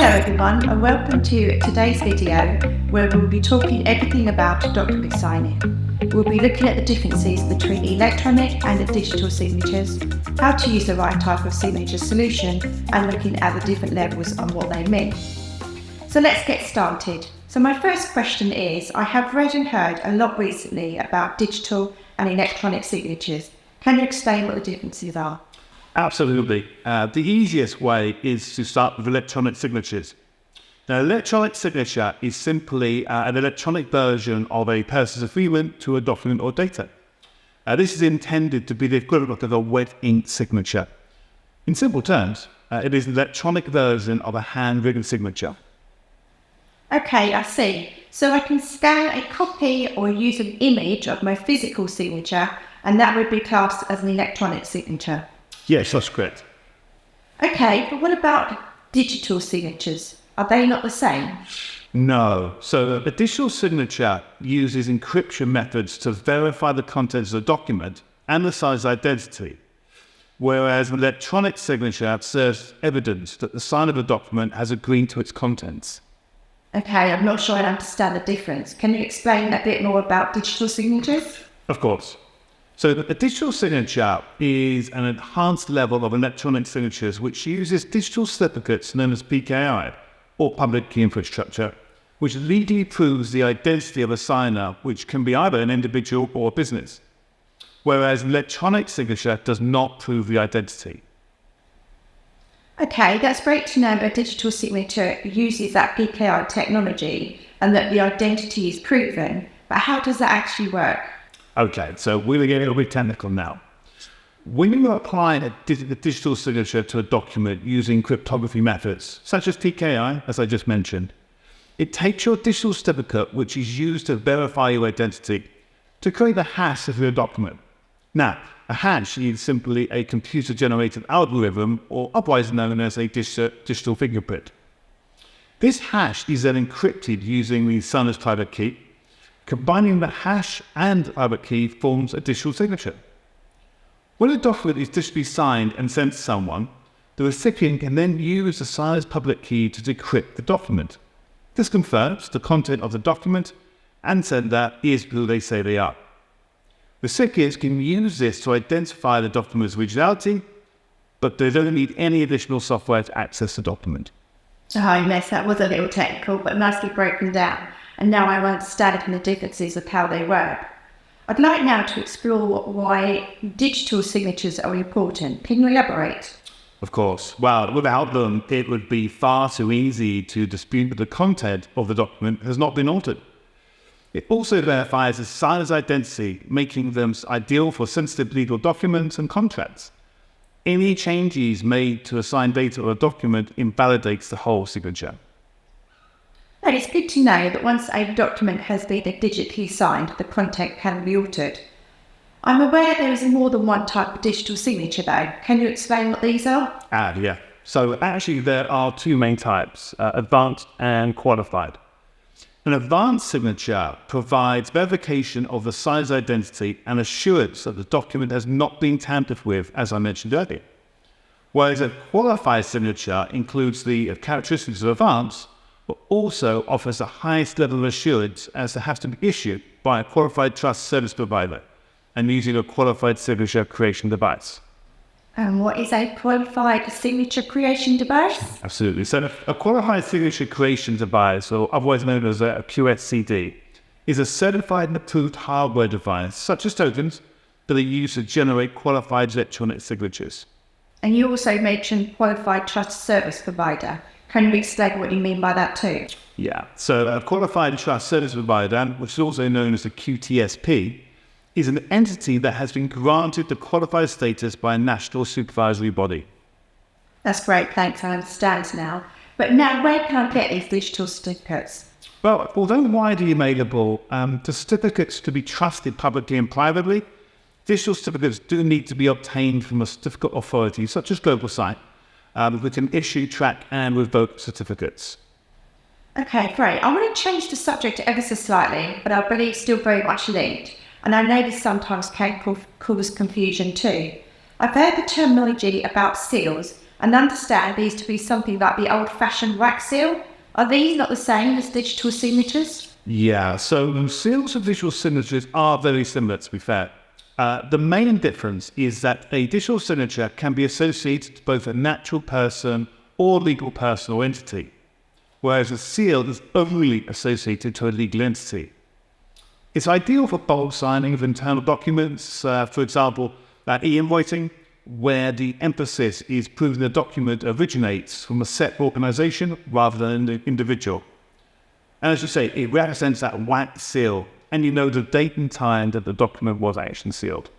Hello everyone and welcome to today's video where we'll be talking everything about document signing. We'll be looking at the differences between electronic and digital signatures, how to use the right type of signature solution and looking at the different levels and what they mean. So let's get started. So my first question is, I have read and heard a lot recently about digital and electronic signatures. Can you explain what the differences are? Absolutely. The easiest way is to start with electronic signatures. Now, electronic signature is simply an electronic version of a person's agreement to a document or data. This is intended to be the equivalent of a wet ink signature. In simple terms, it is an electronic version of a handwritten signature. Okay, I see. So I can scan a copy or use an image of my physical signature and that would be classed as an electronic signature. Yes, that's correct. Okay, but what about digital signatures? Are they not the same? No. So a digital signature uses encryption methods to verify the contents of the document and the signer's identity, whereas an electronic signature serves evidence that the signer of the document has agreed to its contents. Okay, I'm not sure I understand the difference. Can you explain a bit more about digital signatures? Of course. So a digital signature is an enhanced level of electronic signatures which uses digital certificates known as PKI, or public key infrastructure, which legally proves the identity of a signer, which can be either an individual or a business, whereas electronic signature does not prove the identity. Okay, that's great to know that digital signature uses that PKI technology and that the identity is proven, but how does that actually work? Okay, so we're going to get a little bit technical now. When you apply a digital signature to a document using cryptography methods, such as PKI, as I just mentioned, it takes your digital certificate, which is used to verify your identity, to create a hash of your document. Now, a hash is simply a computer-generated algorithm, or otherwise known as a digital fingerprint. This hash is then encrypted using the signer's private key. Combining the hash and private key forms a digital signature. When a document is digitally signed and sent to someone, the recipient can then use the signer's public key to decrypt the document. This confirms the content of the document and sender is who they say they are. Recipients can use this to identify the document's originality, but they don't need any additional software to access the document. Oh yes, that was a little technical, but nicely broken down. And now I understand the differences of how they work. I'd like now to explore why digital signatures are important. Can you elaborate? Of course. Well, without them, it would be far too easy to dispute that the content of the document has not been altered. It also verifies the signer's identity, making them ideal for sensitive legal documents and contracts. Any changes made to a signed data or a document invalidates the whole signature. And it's good to know that once a document has been digitally signed, the content can be altered. I'm aware there is more than one type of digital signature though. Can you explain what these are? Yeah. So actually there are two main types, advanced and qualified. An advanced signature provides verification of the signer's identity and assurance that the document has not been tampered with, as I mentioned earlier. Whereas a qualified signature includes the characteristics of advanced, but also offers the highest level of assurance as it has to be issued by a qualified trust service provider and using a qualified signature creation device. And what is a qualified signature creation device? Absolutely. So a qualified signature creation device, or otherwise known as a QSCD, is a certified and approved hardware device, such as tokens, that are used to generate qualified electronic signatures. And you also mentioned qualified trust service provider. Can you explain what you mean by that too? Yeah, so a qualified trust service provider, which is also known as a QTSP, is an entity that has been granted the qualified status by a national supervisory body. That's great, thanks, I understand now. But now where can I get these digital certificates? Well, although widely available, the certificates to be trusted publicly and privately, digital certificates do need to be obtained from a certificate authority such as GlobalSign, that can issue, track and revoke certificates. Okay, great. I want to change the subject ever so slightly, but I believe still very much linked. And I know this sometimes can cause confusion too. I've heard the terminology about seals, and understand these to be something like the old-fashioned wax seal. Are these not the same as digital signatures? Yeah, so seals and digital signatures are very similar, to be fair. The main difference is that a digital signature can be associated to both a natural person or legal person or entity, whereas a seal is only associated to a legal entity. It's ideal for bulk signing of internal documents, for example, e-invoicing, where the emphasis is proving the document originates from a set organization rather than an individual. And as you say, it represents that wax seal, and you know the date and time that the document was actually sealed.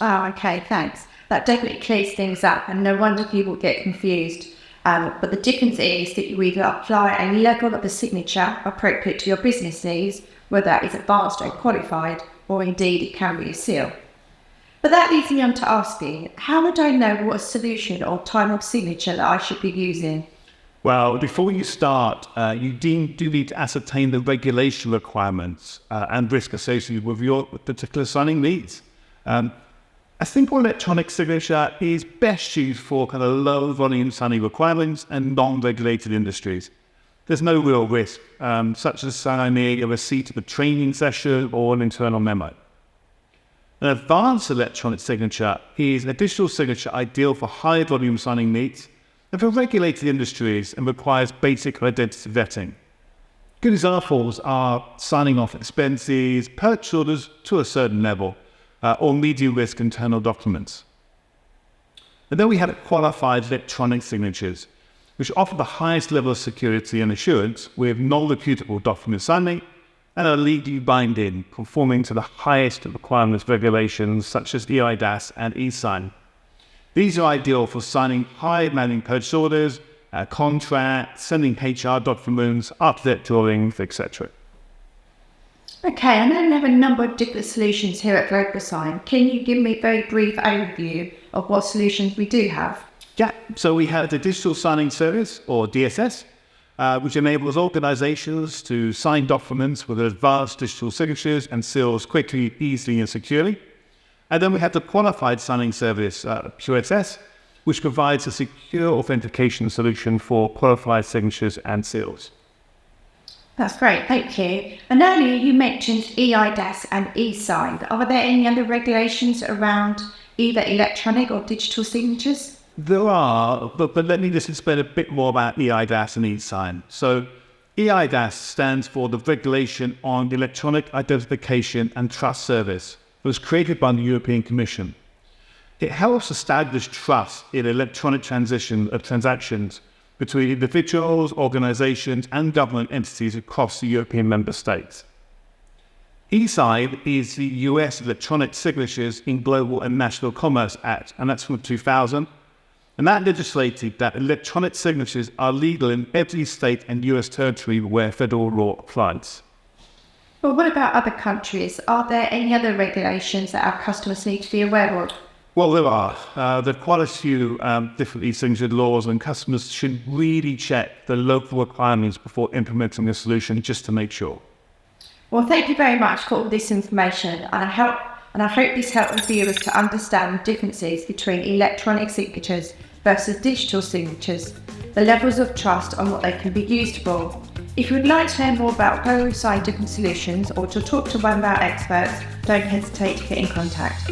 Oh, okay, thanks. That definitely clears things up, and no wonder people get confused. But the difference is that you either apply a level of the signature appropriate to your business needs, whether that is advanced or qualified, or indeed it can be a seal. But that leads me on to asking, how would I know what solution or type of signature that I should be using? Well, before you start, you do need to ascertain the regulation requirements and risk associated with your particular signing needs. A simple electronic signature is best used for kind of low volume signing requirements and non-regulated industries. There's no real risk, such as signing a receipt of a training session or an internal memo. An advanced electronic signature is a digital signature ideal for high volume signing needs and for regulated industries and requires basic identity vetting. Good examples are signing off expenses, purchase orders to a certain level, or medium risk internal documents. And then we have qualified electronic signatures, which offer the highest level of security and assurance with non-reputable document signing and are legally binding, conforming to the highest requirements regulations such as eIDAS and eSign. These are ideal for signing high-demanding purchase orders, contracts, sending HR documents, up-to-date drawings, etc. Okay, I know we have a number of different solutions here at GlobalSign. Can you give me a very brief overview of what solutions we do have? Yeah, so we have the Digital Signing Service, or DSS, which enables organizations to sign documents with advanced digital signatures and seals quickly, easily, and securely. And then we have the Qualified Signing Service, QSS, which provides a secure authentication solution for qualified signatures and seals. That's great, thank you. And earlier you mentioned eIDAS and eSign. Are there any other regulations around either electronic or digital signatures? There are, but let me just explain a bit more about eIDAS and eSign. So eIDAS stands for the Regulation on Electronic Identification and Trust Service. It was created by the European Commission. It helps establish trust in electronic transactions between individuals, organizations, and government entities across the European member states. eSign is the US Electronic Signatures in Global and National Commerce Act, and that's from 2000. And that legislated that electronic signatures are legal in every state and US territory where federal law applies. Well, what about other countries? Are there any other regulations that our customers need to be aware of? Well, there are. There are quite a few different e-signature laws, and customers should really check the local requirements before implementing the solution just to make sure. Well, thank you very much for all this information, and I hope this helps viewers to understand the differences between electronic signatures versus digital signatures, the levels of trust and what they can be used for. If you would like to learn more about GlobalSign different solutions or to talk to one of our experts, don't hesitate to get in contact.